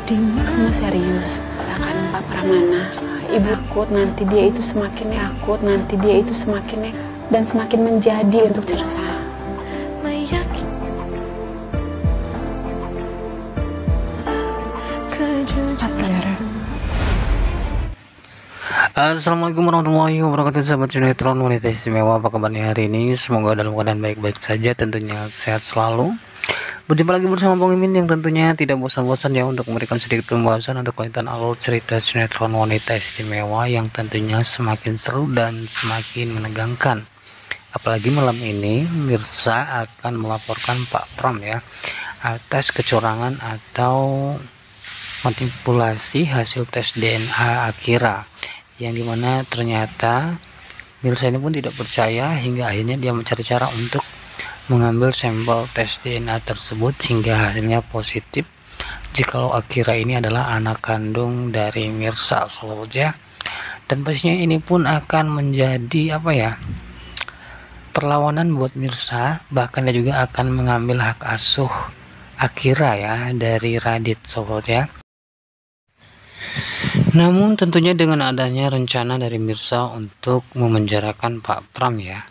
Kamu serius akan Pak Pramana? Ibu takut nanti dia itu semakin dan semakin menjadi untuk Cersa. Assalamualaikum warahmatullahi wabarakatuh, sahabat sinetron wanita istimewa. Apa kabarnya hari ini? Semoga dalam keadaan baik-baik saja, tentunya sehat selalu. Berjumpa lagi bersama Bang Mimin yang tentunya tidak bosan-bosan ya untuk memberikan sedikit pembahasan untuk kaitan alur cerita sinetron wanita istimewa yang tentunya semakin seru dan semakin menegangkan. Apalagi malam ini Mirsa akan melaporkan Pak Pram ya atas kecurangan atau manipulasi hasil tes DNA Akira, yang dimana ternyata Mirsa ini pun tidak percaya hingga akhirnya dia mencari cara untuk mengambil sampel tes DNA tersebut hingga hasilnya positif jikalau Akira ini adalah anak kandung dari Mirsa ya. Dan pastinya ini pun akan menjadi perlawanan buat Mirsa, bahkan dia juga akan mengambil hak asuh Akira ya dari Radit ya. Namun tentunya dengan adanya rencana dari Mirsa untuk memenjarakan Pak Pram ya.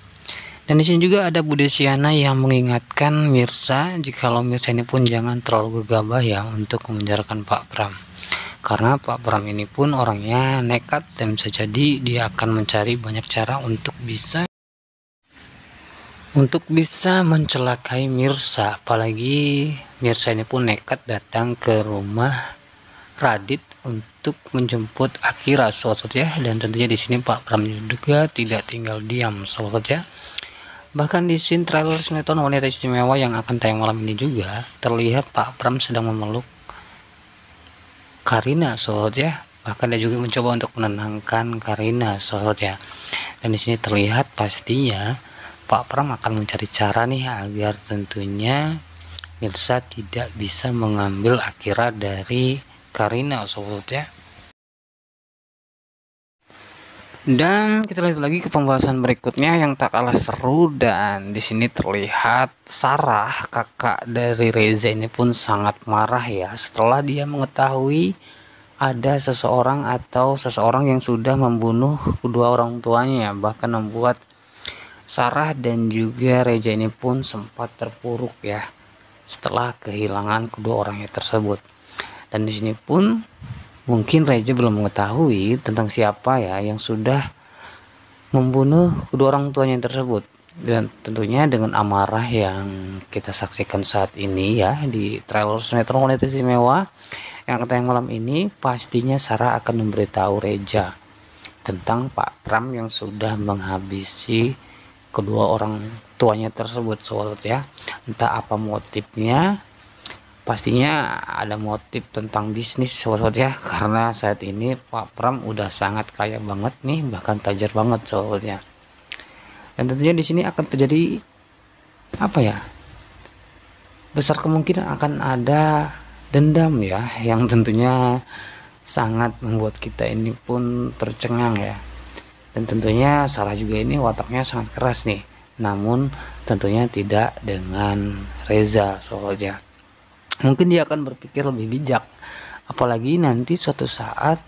Dan di sini juga ada Bude Siana yang mengingatkan Mirsa jikalau Mirsa ini pun jangan terlalu gegabah ya untuk memenjarakan Pak Pram. Karena Pak Pram ini pun orangnya nekat dan bisa jadi dia akan mencari banyak cara untuk bisa mencelakai Mirsa. Apalagi Mirsa ini pun nekat datang ke rumah Radit untuk menjemput Akira ya. Dan tentunya di sini Pak Pram juga tidak tinggal diam ya. Bahkan di scene trailer sinetron wanita istimewa yang akan tayang malam ini juga terlihat Pak Pram sedang memeluk Karina ya. Bahkan dia juga mencoba untuk menenangkan Karina ya. Dan di sini terlihat pastinya Pak Pram akan mencari cara nih agar tentunya Mirsa tidak bisa mengambil Akira dari Karina ya. Dan kita lihat lagi ke pembahasan berikutnya yang tak kalah seru, dan di sini terlihat Sarah, kakak dari Reza ini pun sangat marah ya setelah dia mengetahui ada seseorang yang sudah membunuh kedua orang tuanya, bahkan membuat Sarah dan juga Reza ini pun sempat terpuruk ya setelah kehilangan kedua orangnya tersebut. Dan di sini pun mungkin Reza belum mengetahui tentang siapa ya yang sudah membunuh kedua orang tuanya tersebut. Dan tentunya dengan amarah yang kita saksikan saat ini ya di trailer sinetron wanita istimewa yang akan tayang malam ini, pastinya Sarah akan memberitahu Reza tentang Pak Pram yang sudah menghabisi kedua orang tuanya tersebut ya. Entah apa motifnya, pastinya ada motif tentang bisnis ya, karena saat ini Pak Pram udah sangat kaya banget nih, bahkan tajir banget ya. Dan tentunya di sini akan terjadi besar kemungkinan akan ada dendam ya, yang tentunya sangat membuat kita ini pun tercengang ya. Dan tentunya Sarah juga ini wataknya sangat keras nih, namun tentunya tidak dengan Reza ya. Mungkin dia akan berpikir lebih bijak, apalagi nanti suatu saat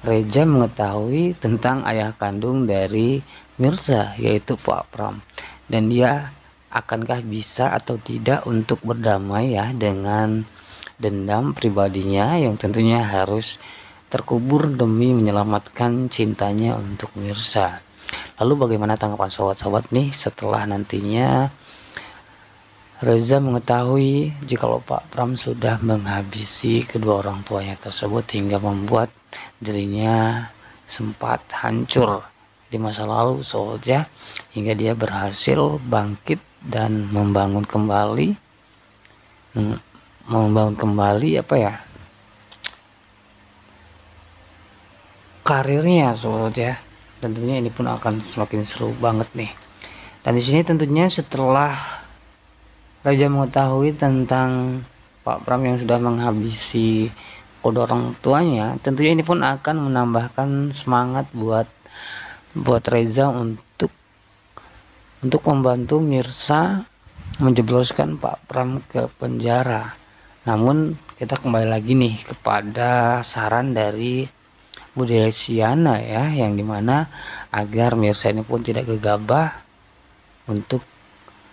Reza mengetahui tentang ayah kandung dari Mirsa yaitu Pak Pram, dan dia akankah bisa atau tidak untuk berdamai ya dengan dendam pribadinya yang tentunya harus terkubur demi menyelamatkan cintanya untuk Mirsa. Lalu bagaimana tanggapan sobat-sobat nih setelah nantinya Reza mengetahui jikalau Pak Pram sudah menghabisi kedua orang tuanya tersebut hingga membuat dirinya sempat hancur di masa lalu ya, hingga dia berhasil bangkit dan membangun kembali karirnya ya. Dan tentunya ini pun akan semakin seru banget nih. Dan di sini tentunya setelah Reza mengetahui tentang Pak Pram yang sudah menghabisi kedua orang tuanya, tentunya ini pun akan menambahkan semangat buat Reza untuk membantu Mirsa menjebloskan Pak Pram ke penjara. Namun kita kembali lagi nih kepada saran dari Budi Asyana ya, yang dimana agar Mirsa ini pun tidak gegabah untuk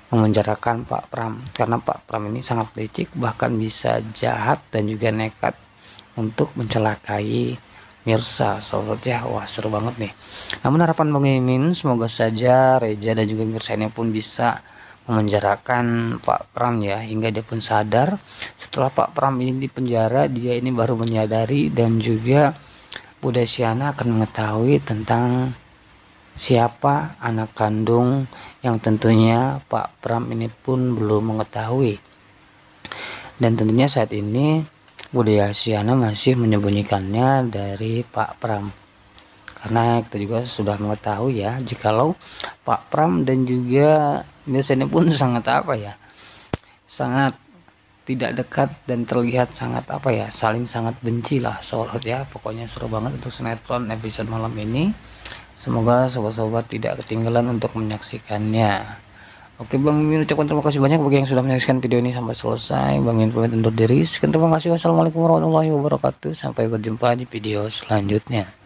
memenjarakan Pak Pram, karena Pak Pram ini sangat licik, bahkan bisa jahat dan juga nekat untuk mencelakai Mirsa. Sobat ya, wah seru banget nih. Namun harapan Bang Mimin semoga saja Reza dan juga Mirsa ini pun bisa memenjarakan Pak Pram ya, hingga dia pun sadar. Setelah Pak Pram ini dipenjara, dia ini baru menyadari dan juga Budi Asyana akan mengetahui tentang siapa anak kandung yang tentunya Pak Pram ini pun belum mengetahui. Dan tentunya saat ini Budi Asyana masih menyembunyikannya dari Pak Pram, karena kita juga sudah mengetahui ya, jikalau Pak Pram dan juga Mirsa ini pun sangat sangat tidak dekat dan terlihat sangat saling sangat benci lah sobat ya. Pokoknya seru banget untuk sinetron episode malam ini. Semoga sobat-sobat tidak ketinggalan untuk menyaksikannya. Oke, Bang Mimin ucapkan terima kasih banyak bagi yang sudah menyaksikan video ini sampai selesai. Bang Mimin pamit undur diri. Sekian, terima kasih. Wassalamualaikum warahmatullahi wabarakatuh. Sampai berjumpa di video selanjutnya.